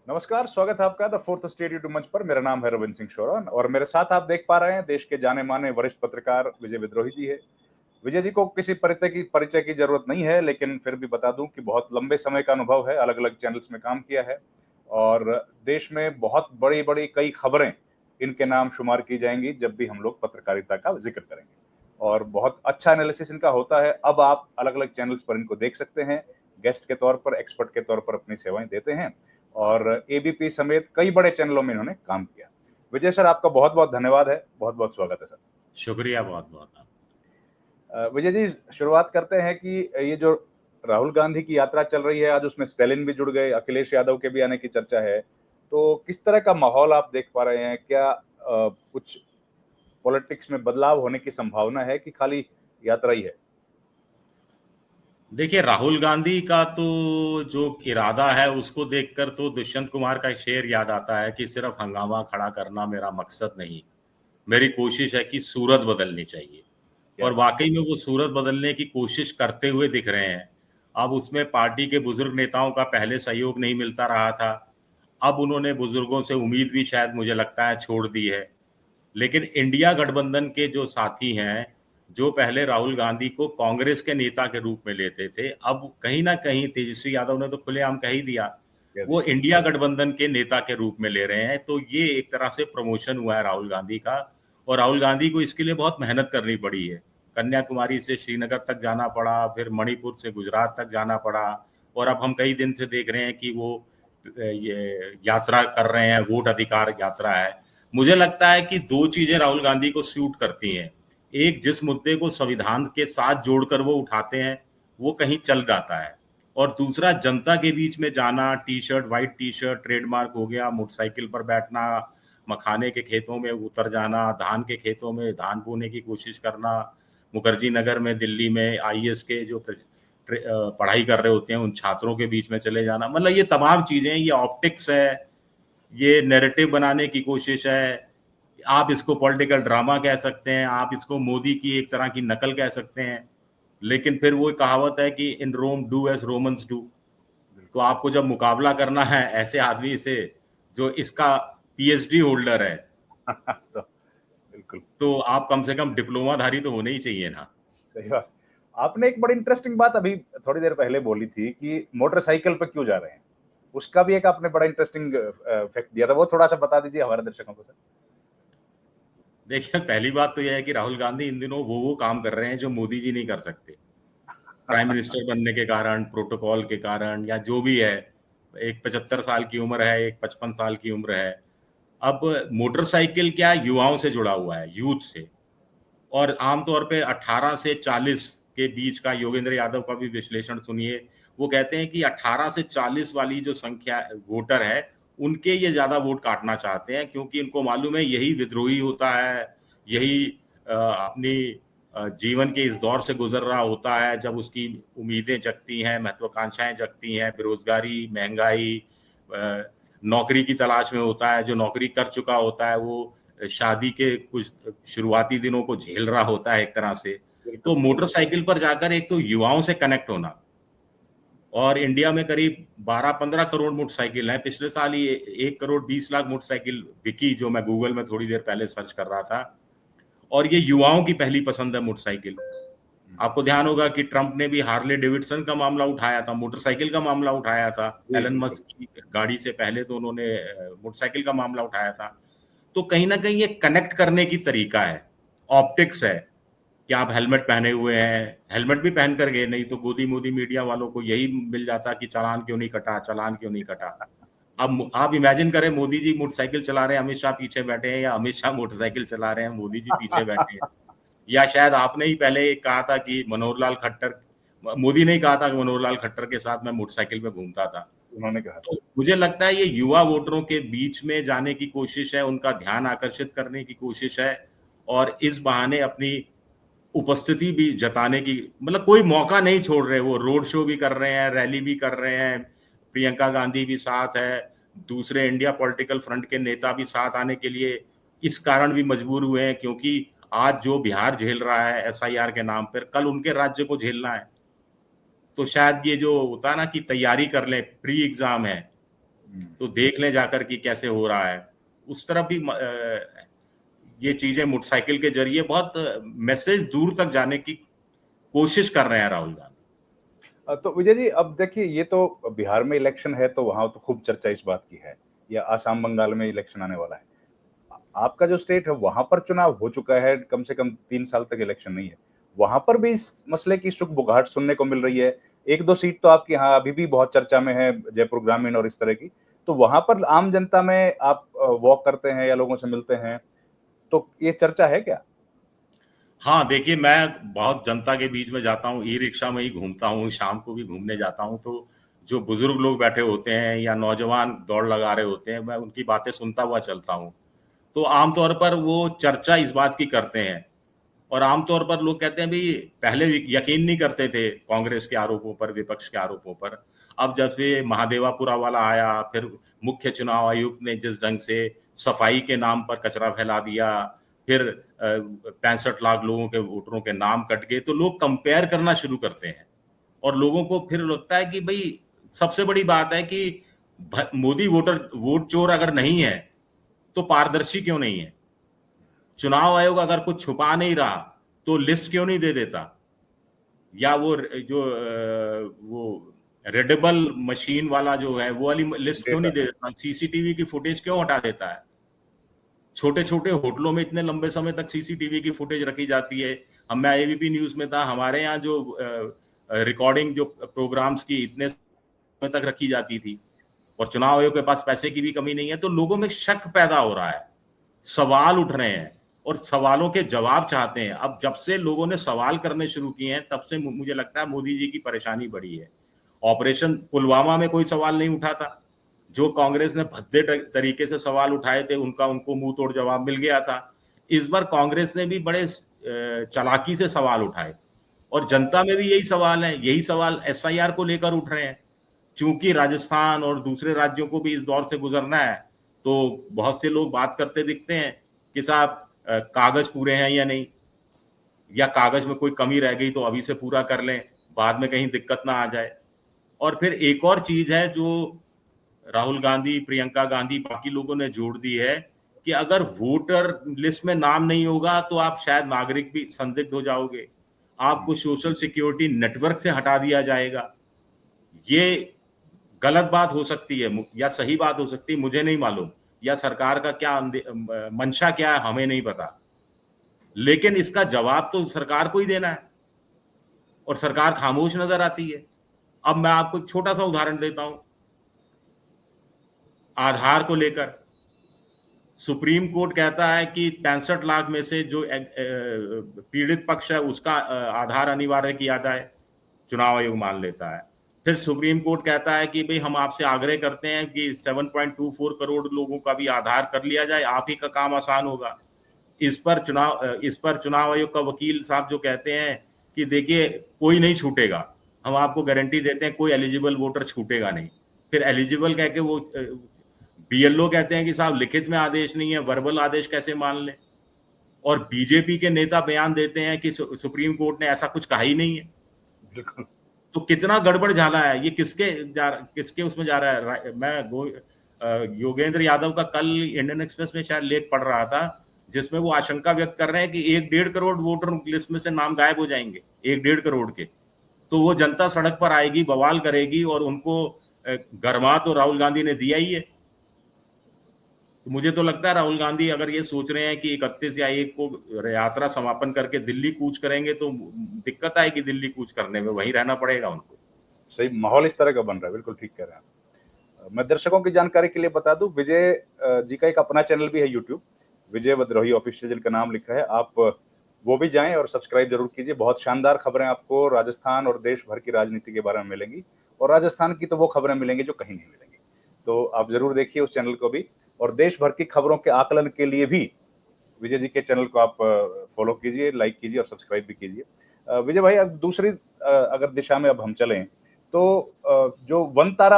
नमस्कार, स्वागत है आपका द फोर्थ स्टेट यूट्यूब मंच पर। मेरा नाम है रविंद्र सिंह शोरन और मेरे साथ आप देख पा रहे हैं देश के जाने-माने वरिष्ठ पत्रकार विजय विद्रोही जी है। विजय जी को किसी परिचय की ज़रूरत नहीं है, लेकिन फिर भी बता दूँ कि बहुत लंबे समय का अनुभव है, अलग-अलग चैनल्स में काम किया है और देश में बहुत बड़ी-बड़ी कई खबरें इनके नाम शुमार की जाएँगी जब भी हम लोग पत्रकारिता का ज़िक्र करेंगे और बहुत अच्छा एनालिसिस इनका होता है। अब आप अलग-अलग चैनल्स पर इनको देख सकते हैं, गेस्ट के तौर पर, एक्सपर्ट के तौर पर अपनी सेवाएँ देते हैं और एबीपी समेत कई बड़े चैनलों में इन्होंने काम किया। विजय सर, आपका बहुत-बहुत धन्यवाद है। बहुत-बहुत स्वागत है सर। शुक्रिया बहुत-बहुत आपका। विजय जी, शुरुआत करते हैं कि ये जो राहुल गांधी की यात्रा चल रही है, आज उसमें स्टालिन भी जुड़ गए, अखिलेश यादव के भी आने की चर्चा है। तो किस तरह का माहौल आप देख पा रहे हैं? क्या कुछ पॉलिटिक्स में बदलाव होने की संभावना है कि खाली यात्रा ही है? देखिए, राहुल गांधी का तो जो इरादा है उसको देखकर तो दुष्यंत कुमार का शेर याद आता है कि सिर्फ हंगामा खड़ा करना मेरा मकसद नहीं, मेरी कोशिश है कि सूरत बदलनी चाहिए। क्या और बात! वाकई में वो सूरत बदलने की कोशिश करते हुए दिख रहे हैं। अब उसमें पार्टी के बुजुर्ग नेताओं का पहले सहयोग नहीं मिलता रहा था, अब उन्होंने बुजुर्गों से उम्मीद भी शायद मुझे लगता है छोड़ दी है। लेकिन इंडिया गठबंधन के जो साथी हैं, जो पहले राहुल गांधी को कांग्रेस के नेता के रूप में लेते थे, अब कहीं न कहीं तेजस्वी यादव ने तो खुलेआम कह ही दिया, कह वो दिया। इंडिया गठबंधन के नेता के रूप में ले रहे हैं। तो ये एक तरह से प्रमोशन हुआ है राहुल गांधी का और राहुल गांधी को इसके लिए बहुत मेहनत करनी पड़ी है। कन्याकुमारी से श्रीनगर तक जाना पड़ा, फिर मणिपुर से गुजरात तक जाना पड़ा और अब हम कई दिन से देख रहे हैं कि वो ये यात्रा कर रहे हैं, वोट अधिकार यात्रा है। मुझे लगता है कि 2 चीज़ें राहुल गांधी को सूट करती हैं। एक, जिस मुद्दे को संविधान के साथ जोड़कर वो उठाते हैं, वो कहीं चल जाता है और दूसरा, जनता के बीच में जाना, टी-शर्ट, व्हाइट टी-शर्ट ट्रेडमार्क हो गया, मोटरसाइकिल पर बैठना, मखाने के खेतों में उतर जाना, धान के खेतों में धान बोने की कोशिश करना, मुखर्जी नगर में, दिल्ली में आईएएस के जो पढ़ाई कर रहे होते हैं, उन छात्रों के बीच में चले जाना। मतलब ये तमाम चीज़ें, ये ऑप्टिक्स है, ये नैरेटिव बनाने की कोशिश है। आप इसको पॉलिटिकल ड्रामा कह सकते हैं, आप इसको मोदी की एक तरह की नकल कह सकते हैं, लेकिन फिर वो कहावत है कि in Rome do as Romans do. तो बिल्कुल। आपको जब मुकाबला करना है ऐसे आदमी से जो इसका पीएचडी होल्डर है, तो बिल्कुल, तो आप कम से कम डिप्लोमाधारी तो होने ही चाहिए ना। सही बात। आपने एक बड़ी इंटरेस्टिंग बात अभी थोड़ी देर पहले बोली थी कि मोटरसाइकिल पे क्यों जा रहे हैं? उसका भी एक आपने बड़ा इंटरेस्टिंग फैक्ट दिया था, वो थोड़ा-सा बता दीजिए हमारे दर्शकों को सर। देखिए, पहली बात तो ये है कि राहुल गांधी इन दिनों वो काम कर रहे हैं जो मोदी जी नहीं कर सकते। प्राइम मिनिस्टर बनने के कारण, प्रोटोकॉल के कारण या जो भी है, एक 75 साल की उम्र है, एक 55 साल की उम्र है। अब मोटरसाइकिल क्या युवाओं से जुड़ा हुआ है, यूथ से। और आमतौर पे 18 से 40 के बीच का योगेंद्र यादव का भी विश्लेषण सुनिए। वो कहते हैं कि 18 से 40 वाली जो संख्या वोटर है, उनके ये ज़्यादा वोट काटना चाहते हैं क्योंकि इनको मालूम है यही विद्रोही होता है, यही अपनी जीवन के इस दौर से गुज़र रहा होता है जब उसकी उम्मीदें जगती हैं, महत्वाकांक्षाएँ जगती हैं, बेरोज़गारी, महँगाई, अ, नौकरी की तलाश में होता है, जो नौकरी कर चुका होता है वो शादी के कुछ शुरुआती दिनों को झेल रहा होता है एक तरह से। बिल्कुल। तो मोटरसाइकिल पर जाकर एक तो युवाओं से कनेक्ट होना और इंडिया में करीब 12-15 करोड़ मोटरसाइकिल हैं। पिछले साल ही 1 करोड़ 20 लाख मोटरसाइकिल बिकी, जो मैं गूगल में थोड़ी देर पहले सर्च कर रहा था और ये युवाओं की पहली पसंद है मोटरसाइकिल। हुँ, आपको ध्यान होगा कि ट्रंप ने भी हार्ले डेविडसन का मामला उठाया था, मोटरसाइकिल का मामला उठाया था। जी, एलन बिल्कुल। मस्क की गाड़ी से पहले तो उन्होंने मोटरसाइकिल का मामला उठाया था। तो कहीं न कहीं ये कनेक्ट करने की तरीका है, ऑप्टिक्स है कि आप हेलमेट पहने हुए हैं, हेलमेट भी पहन कर गए, नहीं तो गोदी-मोदी मीडिया वालों को यही मिल जाता कि चालान क्यों नहीं कटा, चालान क्यों नहीं कटा। अब आप इमेजिन करें मोदी जी मोटरसाइकिल चला रहे हैं, अमित शाह पीछे बैठे हैं या अमित शाह मोटरसाइकिल चला रहे हैं, मोदी जी पीछे बैठे हैं। या शायद आपने ही पहले कहा था कि मनोहर लाल खट्टर, मोदी ने ही कहा था कि मनोहर लाल खट्टर के साथ मैं मोटरसाइकिल पे घूमता था। उन्होंने कहा था। तो मुझे लगता है ये युवा वोटरों के बीच में जाने की कोशिश है, उनका ध्यान आकर्षित करने की कोशिश है और इस बहाने अपनी उपस्थिति भी जताने की, मतलब कोई मौका नहीं छोड़ रहे। वो रोड शो भी कर रहे हैं, रैली भी कर रहे हैं, प्रियंका गांधी भी साथ है, दूसरे इंडिया पॉलिटिकल फ्रंट के नेता भी साथ आने के लिए इस कारण भी मजबूर हुए हैं क्योंकि आज जो बिहार झेल रहा है एसआईआर के नाम पर, कल उनके राज्य को झेलना है। तो शायद ये जो होता है ना कि तैयारी कर लें, प्री एग्ज़ाम है, तो देख लें जाकर कि कैसे हो रहा है। उस तरफ भी ये चीजें मोटरसाइकिल के जरिए बहुत मैसेज दूर तक जाने की कोशिश कर रहे हैं राहुल गांधी। तो विजय जी, अब देखिए, ये तो बिहार में इलेक्शन है तो वहां तो खूब चर्चा इस बात की है, या आसाम बंगाल में इलेक्शन आने वाला है। आपका जो स्टेट है वहां पर चुनाव हो चुका है, कम से कम 3 साल तक इलेक्शन नहीं है, वहां पर भी इस मसले की सुगबुगाहट सुनने को मिल रही है। एक दो सीट तो आपकी यहाँ अभी भी बहुत चर्चा में है, जयपुर ग्रामीण और इस तरह की। तो वहां पर आम जनता में आप वॉक करते हैं या लोगों से मिलते हैं, तो ये चर्चा है क्या? हाँ, देखिए, मैं बहुत जनता के बीच में जाता हूँ, ई-रिक्शा में ही घूमता हूँ, शाम को भी घूमने जाता हूँ, तो जो बुजुर्ग लोग बैठे होते हैं या नौजवान दौड़ लगा रहे होते हैं, मैं उनकी बातें सुनता हुआ चलता हूँ। तो आमतौर पर वो चर्चा इस बात की करते हैं, और आमतौर पर लोग कहते हैं भई पहले यकीन नहीं करते थे कांग्रेस के आरोपों पर, विपक्ष के आरोपों पर। अब जब से महादेवापुरा वाला आया, फिर मुख्य चुनाव आयुक्त ने जिस ढंग से सफाई के नाम पर कचरा फैला दिया, फिर 65 लाख लोगों के वोटरों के नाम कट गए, तो लोग कंपेयर करना शुरू करते हैं। और लोगों को फिर लगता है कि भई सबसे बड़ी बात है कि मोदी वोट चोर अगर नहीं है, तो पारदर्शी क्यों नहीं है? चुनाव आयोग अगर कुछ छुपा नहीं रहा, तो लिस्ट क्यों नहीं दे देता? या वो रीडेबल मशीन वाला जो है, वो वाली लिस्ट क्यों नहीं दे देता? सीसीटीवी की फुटेज क्यों हटा देता है? छोटे-छोटे होटलों में इतने लंबे समय तक सीसीटीवी की फुटेज रखी जाती है। मैं एबीपी न्यूज़ में था, हमारे यहाँ जो रिकॉर्डिंग जो प्रोग्राम्स की इतने समय तक रखी जाती थी, और चुनाव आयोग के पास पैसे की भी कमी नहीं है, तो लोगों में शक पैदा हो रहा है, सवाल उठ रहे हैं और सवालों के जवाब चाहते हैं। अब जब से लोगों ने सवाल करने शुरू किए हैं, तब से मुझे लगता है मोदी जी की परेशानी बढ़ी है। ऑपरेशन पुलवामा में कोई सवाल नहीं उठा था। जो कांग्रेस ने भद्दे तरीके से सवाल उठाए थे, उनको मुंह तोड़ जवाब मिल गया था। इस बार कांग्रेस ने भी बड़े चालाकी से सवाल उठाए, और जनता में भी यही सवाल है, यही सवाल एसआईआर को लेकर उठ रहे हैं। चूंकि राजस्थान और दूसरे राज्यों को भी इस दौर से गुजरना है, तो बहुत से लोग बात करते दिखते हैं कि साहब कागज पूरे हैं या नहीं, या कागज में कोई कमी रह गई तो अभी से पूरा कर लें, बाद में कहीं दिक्कत ना आ जाए। और फिर एक और चीज है जो राहुल गांधी, प्रियंका गांधी, बाकी लोगों ने जोड़ दी है, कि अगर वोटर लिस्ट में नाम नहीं होगा तो आप शायद नागरिक भी संदिग्ध हो जाओगे, आपको सोशल सिक्योरिटी नेटवर्क से हटा दिया जाएगा। ये गलत बात हो सकती है या सही बात हो सकती है, मुझे नहीं मालूम, या सरकार का क्या मंशा क्या है हमें नहीं पता, लेकिन इसका जवाब तो सरकार को ही देना है, और सरकार खामोश नजर आती है। अब मैं आपको एक छोटा सा उदाहरण देता हूं, आधार को लेकर सुप्रीम कोर्ट कहता है कि 65 लाख में से जो पीड़ित पक्ष है उसका आधार अनिवार्य किया जाए, चुनाव आयोग मान लेता है। फिर सुप्रीम कोर्ट कहता है कि भाई हम आपसे आग्रह करते हैं कि 7.24 करोड़ लोगों का भी आधार कर लिया जाए, आप ही का काम आसान होगा। इस पर चुनाव आयोग का वकील साहब जो कहते हैं कि देखिए कोई नहीं छूटेगा, हम आपको गारंटी देते हैं कोई एलिजिबल वोटर छूटेगा नहीं। फिर एलिजिबल कह के वो बीएलओ कहते हैं कि साहब लिखित में आदेश नहीं है, वर्बल आदेश कैसे मान लें। और बीजेपी के नेता बयान देते हैं कि सुप्रीम कोर्ट ने ऐसा कुछ कहा ही नहीं है। बिल्कुल। तो कितना गड़बड़ झाला है ये, किसके उसमें जा रहा है। मैं योगेंद्र यादव का कल इंडियन एक्सप्रेस में शायद लेख पढ़ रहा था, जिसमें वो आशंका व्यक्त कर रहे हैं कि 1-1.5 करोड़ वोटर लिस्ट में से नाम गायब हो जाएंगे, 1-1.5 करोड़ के। तो वो जनता सड़क पर आएगी, बवाल करेगी, और उनको गरमा तो राहुल गांधी ने दिया ही है। तो मुझे तो लगता है राहुल गांधी अगर ये सोच रहे हैं कि 31 या 1 को यात्रा समापन करके दिल्ली कूच करेंगे, तो दिक्कत आएगी दिल्ली कूच करने में, वहीं रहना पड़ेगा उनको। सही माहौल इस तरह का बन रहा है, बिल्कुल ठीक कह रहे हैं। मैं दर्शकों की जानकारी के लिए बता दूं, विजय जी का एक अपना चैनल भी है यूट्यूब, विजय विद्रोही ऑफिशियल जिनका नाम लिखा है, आप वो भी जाएं और सब्सक्राइब जरूर कीजिए। बहुत शानदार खबरें आपको राजस्थान और देश भर की राजनीति के बारे में मिलेंगी, और राजस्थान की तो वो खबरें मिलेंगी जो कहीं नहीं मिलेंगी। तो आप जरूर देखिए उस चैनल को भी, और देश भर की खबरों के आकलन के लिए भी विजय जी के चैनल को आप फॉलो कीजिए, लाइक कीजिए और सब्सक्राइब भी कीजिए। विजय भाई, अब दूसरी अगर दिशा में अब हम चलें, तो जो वन तारा